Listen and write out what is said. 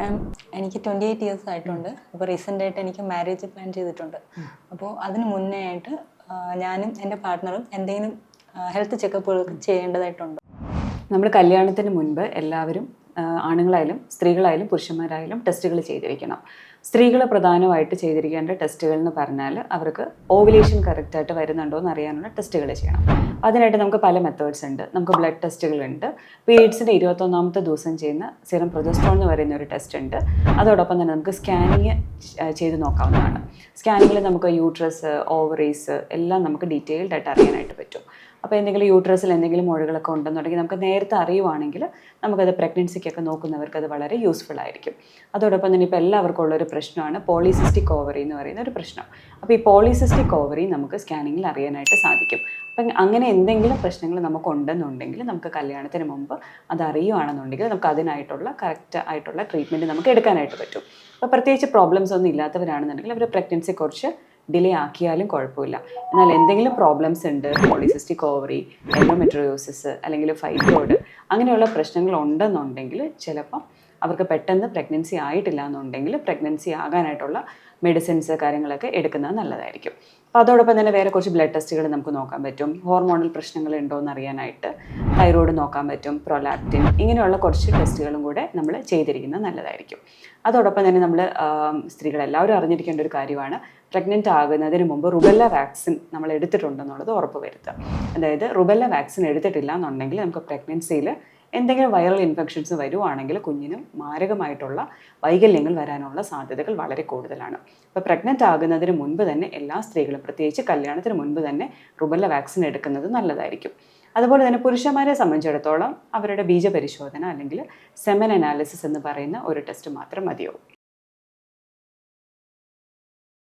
മാം എനിക്ക് 28 ഇയേഴ്സ് ആയിട്ടുണ്ട്. അപ്പോൾ റീസെൻ്റ് ആയിട്ട് എനിക്ക് മാരേജ് പ്ലാൻ ചെയ്തിട്ടുണ്ട്. അപ്പോൾ അതിന് മുന്നേ ആയിട്ട് ഞാനും എൻ്റെ പാർട്ട്ണറും എന്തെങ്കിലും ഹെൽത്ത് ചെക്കപ്പുകളൊക്കെ ചെയ്യേണ്ടതായിട്ടുണ്ട്. നമ്മൾ കല്യാണത്തിന് മുൻപ് എല്ലാവരും ആണുങ്ങളായാലും സ്ത്രീകളായാലും പുരുഷന്മാരായാലും ടെസ്റ്റുകൾ ചെയ്തിരിക്കണം. സ്ത്രീകൾ പ്രധാനമായിട്ട് ചെയ്തിരിക്കേണ്ട ടെസ്റ്റുകൾ എന്ന് പറഞ്ഞാൽ അവർക്ക് ഓവുലേഷൻ കറക്റ്റായിട്ട് വരുന്നുണ്ടോ എന്ന് അറിയാനുള്ള ടെസ്റ്റുകൾ ചെയ്യണം. അതിനായിട്ട് നമുക്ക് പല മെത്തേഡ്സ് ഉണ്ട്. നമുക്ക് ബ്ലഡ് ടെസ്റ്റുകളുണ്ട്. പീരീഡ്സിൻ്റെ 21ാമത്തെ ദിവസം ചെയ്യുന്ന സിറം പ്രൊജസ്ട്രോൺ എന്ന് പറയുന്ന ഒരു ടെസ്റ്റ് ഉണ്ട്. അതോടൊപ്പം തന്നെ നമുക്ക് സ്കാനിങ് ചെയ്ത് നോക്കാവുന്നതാണ്. സ്കാനിങ്ങിൽ നമുക്ക് യൂട്രസ്, ഓവറീസ് എല്ലാം നമുക്ക് ഡീറ്റെയിൽഡ് ആയിട്ട് അറിയാനായിട്ട് പറ്റും. അപ്പോൾ എന്തെങ്കിലും യൂട്രസിൽ എന്തെങ്കിലും മുഴകളൊക്കെ ഉണ്ടെന്നുണ്ടെങ്കിൽ നമുക്ക് നേരത്തെ അറിയുവാണെങ്കിൽ നമുക്കത് പ്രഗ്നൻസിക്കൊക്കെ നോക്കുന്നവർക്ക് അത് വളരെ യൂസ്ഫുൾ ആയിരിക്കും. അതോടൊപ്പം തന്നെ ഇപ്പോൾ എല്ലാവർക്കും ഉള്ളൊരു പ്രശ്നമാണ് പോളിസിസ്റ്റിക് ഓവറി എന്ന് പറയുന്ന ഒരു പ്രശ്നം. അപ്പോൾ ഈ പോളിസിസ്റ്റിക് ഓവറി നമുക്ക് സ്കാനിങ്ങിൽ അറിയാനായിട്ട് സാധിക്കും. അപ്പം അങ്ങനെ എന്തെങ്കിലും പ്രശ്നങ്ങൾ നമുക്ക് ഉണ്ടെന്നുണ്ടെങ്കിൽ നമുക്ക് കല്യാണത്തിന് മുമ്പ് അത് അറിയുകയാണെന്നുണ്ടെങ്കിൽ നമുക്ക് അതിനായിട്ടുള്ള കറക്റ്റ് ആയിട്ടുള്ള ട്രീറ്റ്മെൻറ്റ് നമുക്ക് എടുക്കാനായിട്ട് പറ്റും. അപ്പോൾ പ്രത്യേകിച്ച് പ്രോബ്ലംസ് ഒന്നും ഇല്ലാത്തവരാണെന്നുണ്ടെങ്കിൽ അവർ പ്രഗ്നൻസി കുറച്ച് ഡിലേ ആക്കിയാലും കുഴപ്പമില്ല. എന്നാൽ എന്തെങ്കിലും പ്രോബ്ലംസ് ഉണ്ട്, പോളിസിസ്റ്റിക് ഓവറി, എൻഡോമെട്രിയോസിസ് അല്ലെങ്കിൽ ഫൈബ്രോയിഡ് അങ്ങനെയുള്ള പ്രശ്നങ്ങൾ ഉണ്ടെന്നുണ്ടെങ്കിൽ ചിലപ്പം അവർക്ക് പെട്ടെന്ന് പ്രഗ്നൻസി ആയിട്ടില്ല എന്നുണ്ടെങ്കിൽ പ്രഗ്നൻസി ആകാനായിട്ടുള്ള മെഡിസിൻസ് കാര്യങ്ങളൊക്കെ എടുക്കുന്നത് നല്ലതായിരിക്കും. അപ്പോൾ അതോടൊപ്പം തന്നെ വേറെ കുറച്ച് ബ്ലഡ് ടെസ്റ്റുകൾ നമുക്ക് നോക്കാൻ പറ്റും. ഹോർമോണൽ പ്രശ്നങ്ങൾ ഉണ്ടോ എന്ന് അറിയാനായിട്ട് തൈറോയ്ഡ് നോക്കാൻ പറ്റും, പ്രൊലാക്റ്റിൻ, ഇങ്ങനെയുള്ള കുറച്ച് ടെസ്റ്റുകളും കൂടെ നമ്മൾ ചെയ്തിരിക്കുന്നത് നല്ലതായിരിക്കും. അതോടൊപ്പം തന്നെ നമ്മൾ സ്ത്രീകളെല്ലാവരും അറിഞ്ഞിരിക്കേണ്ട ഒരു കാര്യമാണ് പ്രഗ്നൻ്റ് ആകുന്നതിന് മുമ്പ് റുബെല്ല വാക്സിൻ നമ്മൾ എടുത്തിട്ടുണ്ടെന്നുള്ളത് ഉറപ്പ് വരുത്തുക. അതായത് റുബെല്ല വാക്സിൻ എടുത്തിട്ടില്ല എന്നുണ്ടെങ്കിൽ നമുക്ക് പ്രഗ്നൻസിയിൽ എന്തെങ്കിലും വൈറൽ ഇൻഫെക്ഷൻസ് വരുവാണെങ്കിൽ കുഞ്ഞിനും മാരകമായിട്ടുള്ള വൈകല്യങ്ങൾ വരാനുള്ള സാധ്യതകൾ വളരെ കൂടുതലാണ്. അപ്പോൾ പ്രഗ്നൻ്റ് ആകുന്നതിന് മുൻപ് തന്നെ എല്ലാ സ്ത്രീകളും പ്രത്യേകിച്ച് കല്യാണത്തിന് മുൻപ് തന്നെ റുബെല്ല വാക്സിൻ എടുക്കുന്നത് നല്ലതായിരിക്കും. അതുപോലെ തന്നെ പുരുഷന്മാരെ സംബന്ധിച്ചിടത്തോളം അവരുടെ ബീജപരിശോധന അല്ലെങ്കിൽ സെമൻ അനാലിസിസ് എന്ന് പറയുന്ന ഒരു ടെസ്റ്റ് മാത്രം മതിയാവും.